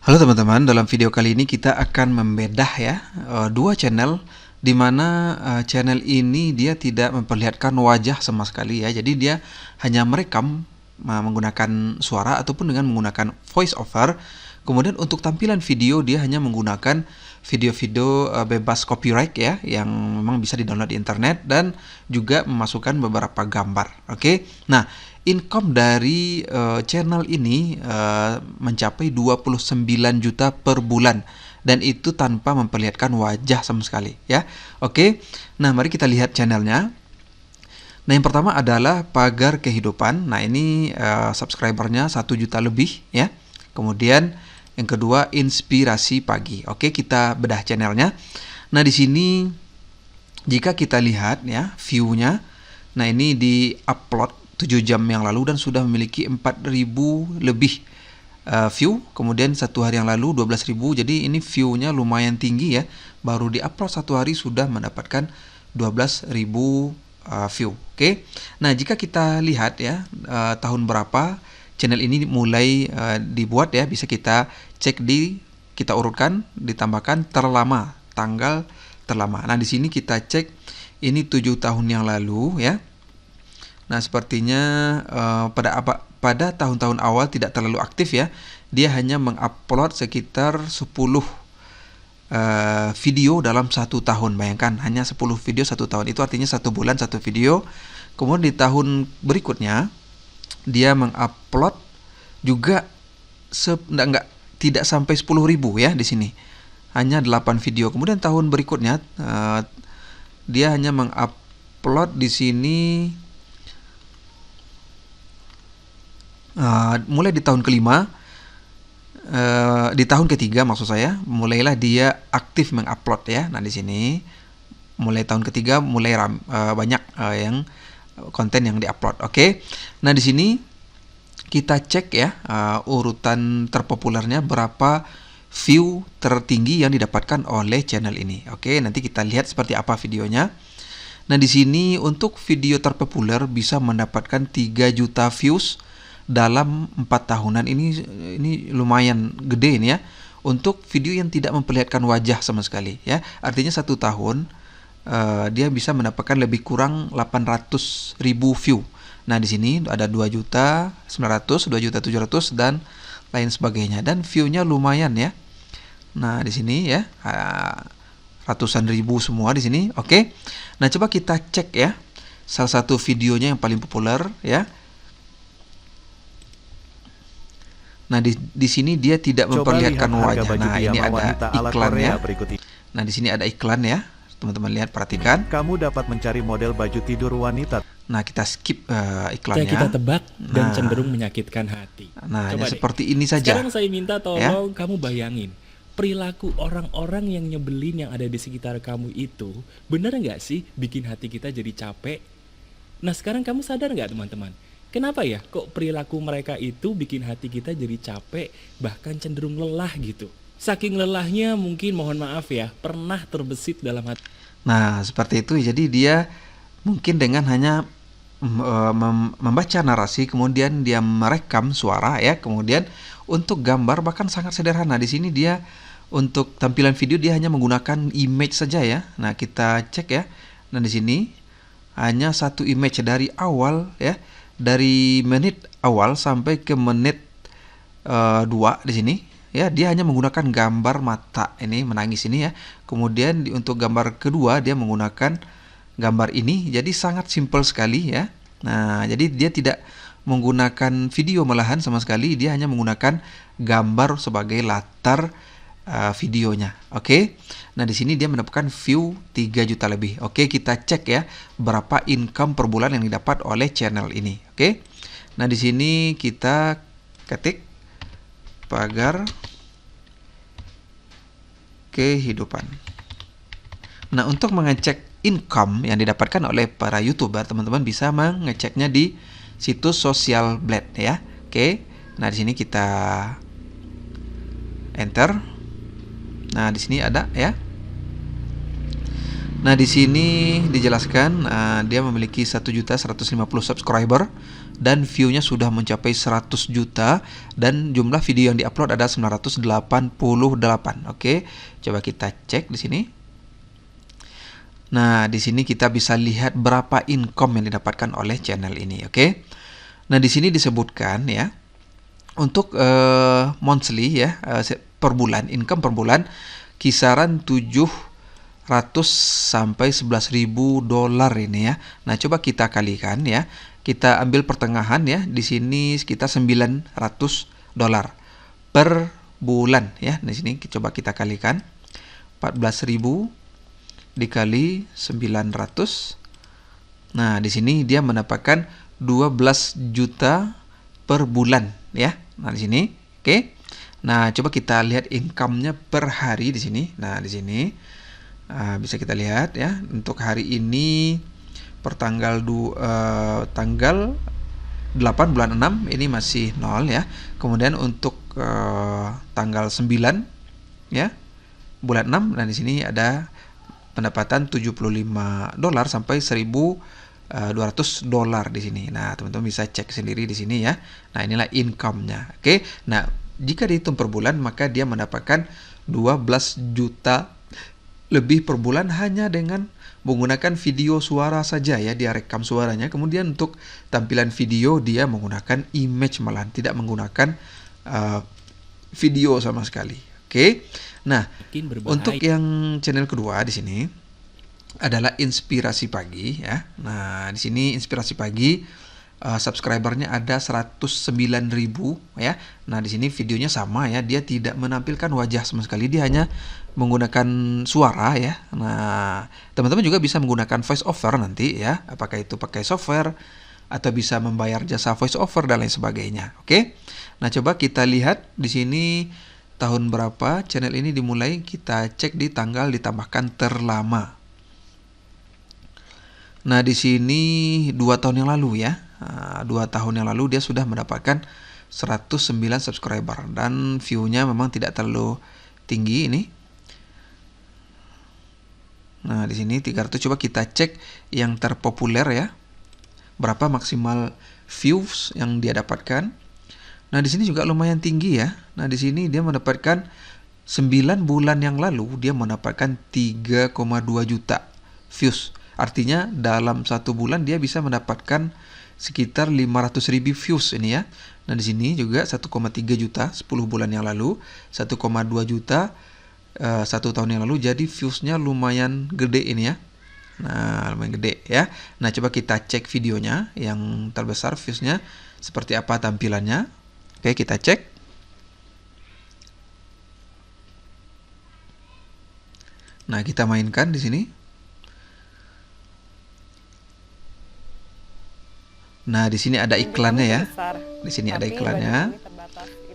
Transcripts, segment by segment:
Halo teman-teman, dalam video kali ini kita akan membedah ya dua channel di mana channel ini dia tidak memperlihatkan wajah sama sekali ya. Jadi dia hanya merekam menggunakan suara ataupun dengan menggunakan voice over. Kemudian untuk tampilan video dia hanya menggunakan video-video bebas copyright ya, yang memang bisa di-download di internet dan juga memasukkan beberapa gambar. Oke. Nah, income dari channel ini mencapai 29 juta per bulan dan itu tanpa memperlihatkan wajah sama sekali ya. Oke. Nah, mari kita lihat channelnya. Nah, yang pertama adalah Pagar Kehidupan. Nah, ini subscribernya 1 juta lebih ya. Kemudian yang kedua Inspirasi Pagi. Oke, kita bedah channelnya. Nah, di sini jika kita lihat ya view-nya, nah ini di-upload 7 jam yang lalu dan sudah memiliki 4.000 lebih view. Kemudian satu hari yang lalu 12.000. Jadi ini view-nya lumayan tinggi ya. Baru di-upload satu hari sudah mendapatkan 12.000 view. Oke. Nah, jika kita lihat ya tahun berapa channel ini mulai dibuat ya, bisa kita cek kita urutkan, ditambahkan terlama, tanggal terlama. Nah, di sini kita cek ini 7 tahun yang lalu ya. Nah, sepertinya pada tahun-tahun awal tidak terlalu aktif ya. Dia hanya mengupload sekitar 10 video dalam 1 tahun. Bayangkan, hanya 10 video 1 tahun. Itu artinya 1 bulan 1 video. Kemudian di tahun berikutnya dia mengupload juga tidak sampai 10.000 ya di sini. Hanya 8 video. Kemudian tahun berikutnya dia hanya mengupload di sini mulai di tahun kelima, di tahun ketiga maksud saya, mulailah dia aktif mengupload ya. Nah, di sini mulai tahun ketiga mulai banyak yang konten yang diupload. Oke. Nah, di sini kita cek ya urutan terpopulernya, berapa view tertinggi yang didapatkan oleh channel ini. Oke, nanti kita lihat seperti apa videonya. Nah, di sini untuk video terpopuler bisa mendapatkan 3 juta views dalam 4 tahunan. Ini lumayan gede ini ya. Untuk video yang tidak memperlihatkan wajah sama sekali ya. Artinya 1 tahun dia bisa mendapatkan lebih kurang 800.000 view. Nah, di sini ada 2.900.000, 2.700.000 dan lain sebagainya, dan view-nya lumayan ya. Nah, di sini ya ratusan ribu semua di sini. Oke. Nah, coba kita cek ya salah satu videonya yang paling populer ya. Nah, di sini dia tidak memperlihatkan wajah. Nah, ini ada iklannya. Nah, di sini ada iklan ya. Teman-teman lihat, perhatikan. Kamu dapat mencari model baju tidur wanita. Nah, kita skip iklannya. Kita tebak dan cenderung menyakitkan hati. Nah, seperti ini saja. Sekarang saya minta tolong kamu bayangin perilaku orang-orang yang nyebelin yang ada di sekitar kamu itu, benar nggak sih bikin hati kita jadi capek? Nah, sekarang kamu sadar nggak teman-teman? Kenapa ya kok perilaku mereka itu bikin hati kita jadi capek, bahkan cenderung lelah gitu? Saking lelahnya mungkin, mohon maaf ya, pernah terbesit dalam hati. Nah, seperti itu. Jadi dia mungkin dengan hanya membaca narasi, kemudian dia merekam suara ya, kemudian untuk gambar bahkan sangat sederhana. Di sini dia untuk tampilan video dia hanya menggunakan image saja ya. Nah, kita cek ya. Nah, di sini hanya satu image dari awal ya, dari menit awal sampai ke menit 2 di sini ya. Dia hanya menggunakan gambar mata ini menangis ini ya. Kemudian untuk gambar kedua dia menggunakan gambar ini. Jadi sangat simpel sekali ya. Nah, jadi dia tidak menggunakan video malahan sama sekali. Dia hanya menggunakan gambar sebagai latar videonya. Oke. Nah, di sini dia mendapatkan view 3 juta lebih. Oke, kita cek ya berapa income per bulan yang didapat oleh channel ini. Oke. Nah, di sini kita ketik Pagar Kehidupan. Nah, untuk mengecek income yang didapatkan oleh para YouTuber, teman-teman bisa mengeceknya di situs Social Blade ya. Oke. Nah, di sini kita enter. Nah, di sini ada ya. Nah, di sini dijelaskan dia memiliki 1.150 subscriber dan view-nya sudah mencapai 100 juta dan jumlah video yang diupload ada 988. Oke, coba kita cek di sini. Nah, di sini kita bisa lihat berapa income yang didapatkan oleh channel ini, oke. Nah, di sini disebutkan ya, untuk monthly ya, per bulan, income per bulan kisaran 700 sampai 11.000 dolar ini ya. Nah, coba kita kalikan ya. Kita ambil pertengahan ya. Di sini sekitar 900 dolar per bulan ya. Di sini coba kita kalikan 14.000 dikali 900. Nah, di sini dia mendapatkan 12 juta per bulan ya. Nah, di sini. Oke. Nah, coba kita lihat income-nya per hari di sini. Nah, di sini bisa kita lihat ya, untuk hari ini per tanggal 8 bulan 6 ini masih 0 ya. Kemudian untuk tanggal 9 ya bulan 6, dan di sini ada pendapatan 75 dolar sampai 1.200 dolar di sini. Nah, teman-teman bisa cek sendiri di sini ya. Nah, inilah income-nya. Oke. Nah, jika dihitung per bulan maka dia mendapatkan 12 juta lebih per bulan hanya dengan menggunakan video suara saja ya. Dia rekam suaranya, kemudian untuk tampilan video dia menggunakan image, malahan tidak menggunakan video sama sekali. Oke. Nah, untuk yang channel kedua di sini adalah Inspirasi Pagi ya. Nah, di sini Inspirasi Pagi subscribernya ada 109.000 ya. Nah, di sini videonya sama ya, dia tidak menampilkan wajah sama sekali, dia hanya menggunakan suara ya. Nah, teman-teman juga bisa menggunakan voice over nanti ya, apakah itu pakai software atau bisa membayar jasa voice over dan lain sebagainya. Oke. Nah, coba kita lihat di sini tahun berapa channel ini dimulai, kita cek di tanggal ditambahkan terlama. Nah, di sini 2 tahun yang lalu ya. 2 tahun yang lalu dia sudah mendapatkan 109 subscriber dan view-nya memang tidak terlalu tinggi ini. Nah, di sini 300. Coba kita cek yang terpopuler ya. Berapa maksimal views yang dia dapatkan. Nah, di sini juga lumayan tinggi ya. Nah, di sini dia mendapatkan 9 bulan yang lalu dia mendapatkan 3,2 juta views. Artinya dalam 1 bulan dia bisa mendapatkan sekitar 500.000 views ini ya. Nah, di sini juga 1,3 juta 10 bulan yang lalu, 1,2 juta 1 tahun yang lalu. Jadi viewsnya lumayan gede ini ya. Nah, lumayan gede ya. Nah, coba kita cek videonya yang terbesar viewsnya seperti apa tampilannya. Oke, kita cek. Nah, kita mainkan di sini. Nah, di sini ada iklannya ya. Di sini ada iklannya.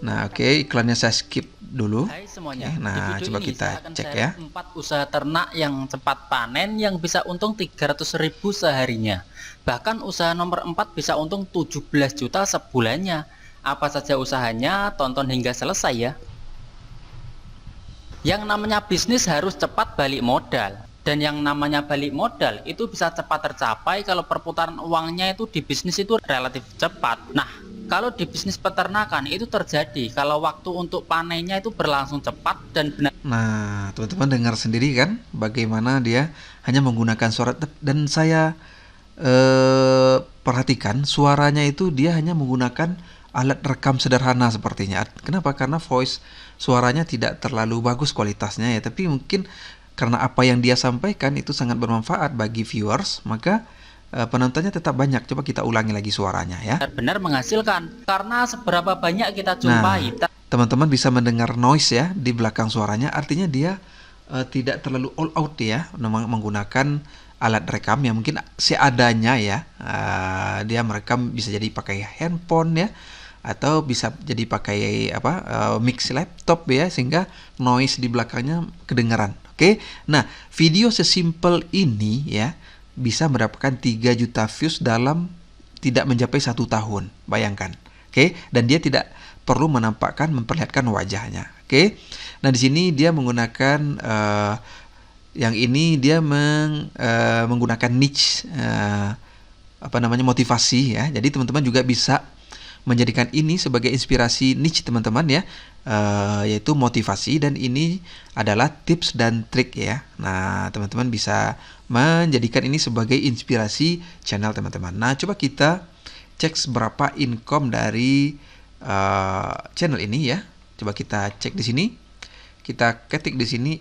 Nah, oke, iklannya saya skip dulu. Hai semuanya. Nah, di video coba ini kita saya akan cek sharing ya. 4 usaha ternak yang cepat panen yang bisa untung 300.000 seharinya. Bahkan usaha nomor 4 bisa untung 17 juta sebulannya. Apa saja usahanya? Tonton hingga selesai ya. Yang namanya bisnis harus cepat balik modal. Dan yang namanya balik modal itu bisa cepat tercapai kalau perputaran uangnya itu di bisnis itu relatif cepat. Nah, kalau di bisnis peternakan itu terjadi kalau waktu untuk panennya itu berlangsung cepat dan benar. Nah, teman-teman dengar sendiri kan bagaimana dia hanya menggunakan suara, dan saya perhatikan suaranya itu dia hanya menggunakan alat rekam sederhana sepertinya. Kenapa? Karena voice suaranya tidak terlalu bagus kualitasnya ya, tapi mungkin karena apa yang dia sampaikan itu sangat bermanfaat bagi viewers, maka penontonnya tetap banyak. Coba kita ulangi lagi suaranya ya. Benar menghasilkan karena seberapa banyak kita jumpai. Nah, teman-teman bisa mendengar noise ya di belakang suaranya, artinya dia tidak terlalu all out ya, menggunakan alat rekam yang mungkin seadanya ya. Dia merekam bisa jadi pakai handphone ya, atau bisa jadi pakai mix laptop ya, sehingga noise di belakangnya kedengaran. Oke. Nah, video sesimpel ini ya bisa mendapatkan 3 juta views dalam tidak mencapai 1 tahun. Bayangkan. Oke, dan dia tidak perlu memperlihatkan wajahnya. Oke. Nah, di sini dia menggunakan Yang ini dia menggunakan niche motivasi ya. Jadi teman-teman juga bisa menjadikan ini sebagai inspirasi niche teman-teman ya, yaitu motivasi, dan ini adalah tips dan trik ya. Nah, teman-teman bisa menjadikan ini sebagai inspirasi channel teman-teman. Nah, coba kita cek berapa income dari channel ini ya. Coba kita cek di sini. Kita ketik di sini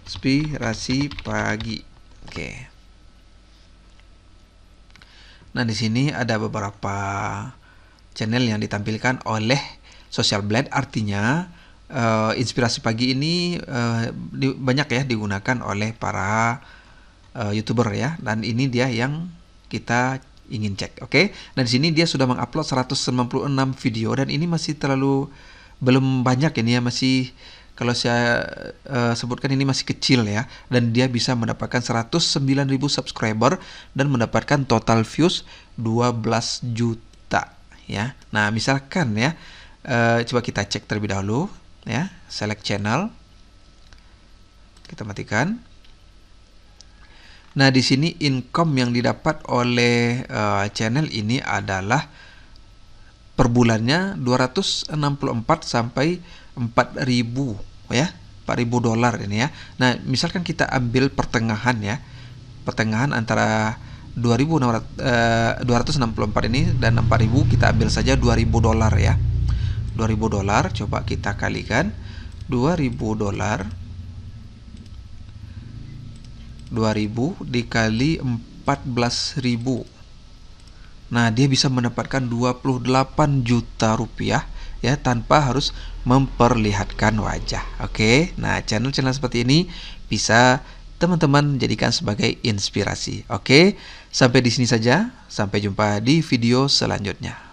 inspirasi pagi. Oke. Nah, di sini ada beberapa channel yang ditampilkan oleh Social Blade. Artinya inspirasi pagi ini banyak ya digunakan oleh para YouTuber ya, dan ini dia yang kita ingin cek. Oke. Nah, di sini dia sudah mengupload 196 video, dan ini masih belum banyak ini ya, masih kalau saya sebutkan ini masih kecil ya, dan dia bisa mendapatkan 109.000 subscriber dan mendapatkan total views 12 juta ya. Nah, misalkan ya, coba kita cek terlebih dahulu ya, select channel, kita matikan. Nah, di sini income yang didapat oleh channel ini adalah per bulannya 264 sampai 4.000 ya, 4.000 dolar ini ya. Nah, misalkan kita ambil pertengahan ya, pertengahan antara 264 ini dan 4.000, kita ambil saja 2.000 dolar ya. 2.000 dolar, coba kita kalikan 2.000 dolar, 2.000 dikali 14.000. Nah, dia bisa mendapatkan 28 juta rupiah ya, tanpa harus memperlihatkan wajah. Oke. Nah, channel-channel seperti ini bisa teman-teman jadikan sebagai inspirasi. Oke. Sampai di sini saja. Sampai jumpa di video selanjutnya.